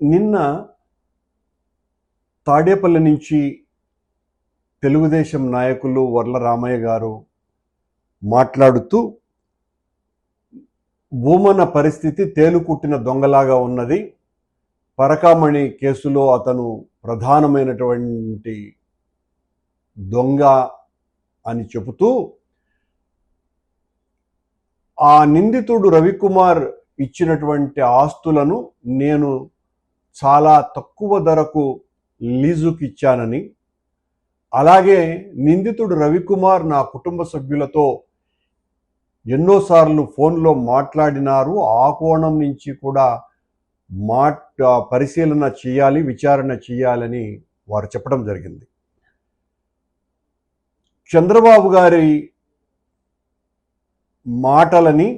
నిన్న తాడేపల్లి నుంచి తెలుగుదేశం నాయకులు వర్ల రామయ్య గారు మాట్లాడుతూ భూమన పరిస్థితి తేలుకుట్టిన దొంగలాగా ఉన్నది, పరకామణి కేసులో అతను ప్రధానమైనటువంటి దొంగ అని చెబుతూ ఆ నిందితుడు రవికుమార్ ఇచ్చినటువంటి ఆస్తులను నేను చాలా తక్కువ ధరకు లీజుకి ఇచ్చానని, అలాగే నిందితుడు రవికుమార్ నా కుటుంబ సభ్యులతో ఎన్నోసార్లు ఫోన్లో మాట్లాడినారు, ఆ కోణం నుంచి కూడా పరిశీలన చేయాలి, విచారణ చేయాలని వారు చెప్పడం జరిగింది. చంద్రబాబు గారి మాటలని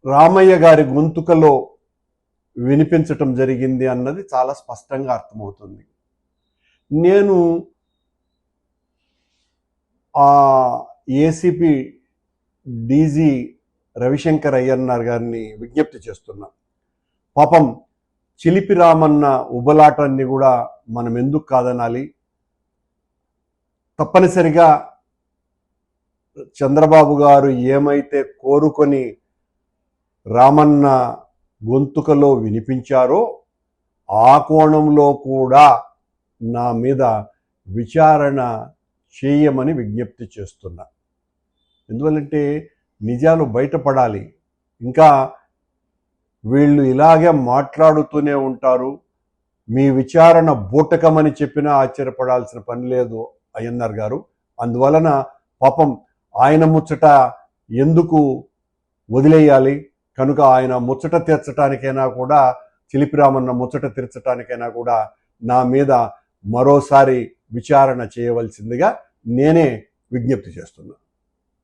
రామయ్య గారి గొంతుకలో వినిపించటం జరిగింది అన్నది చాలా స్పష్టంగా అర్థమవుతుంది. నేను ఆ ఏసీపీ డీజీ రవిశంకర్ అయ్యన్నార్ గారిని విజ్ఞప్తి చేస్తున్నా, పాపం చిలిపి రామన్న ఉబలాటాన్ని కూడా మనం ఎందుకు కాదనాలి? తప్పనిసరిగా చంద్రబాబు గారు ఏమైతే కోరుకొని రామన్న గొంతుకలో వినిపించారో ఆ కోణంలో కూడా నా మీద విచారణ చేయమని విజ్ఞప్తి చేస్తున్నా. ఎందువల్లంటే నిజాలు బయటపడాలి. ఇంకా వీళ్ళు ఇలాగే మాట్లాడుతూనే ఉంటారు. మీ విచారణ బూటకమని చెప్పినా ఆశ్చర్యపడాల్సిన పని లేదు అయ్యన్నార్ గారు. అందువలన పాపం ఆయన ముచ్చట ఎందుకు వదిలేయాలి? కనుక ఆయన ముచ్చట తీర్చడానికైనా కూడా, చిలిపిరామన్న ముచ్చట తీర్చడానికైనా కూడా నా మీద మరోసారి విచారణ చేయవలసిందిగా నేనే విజ్ఞప్తి చేస్తున్నా.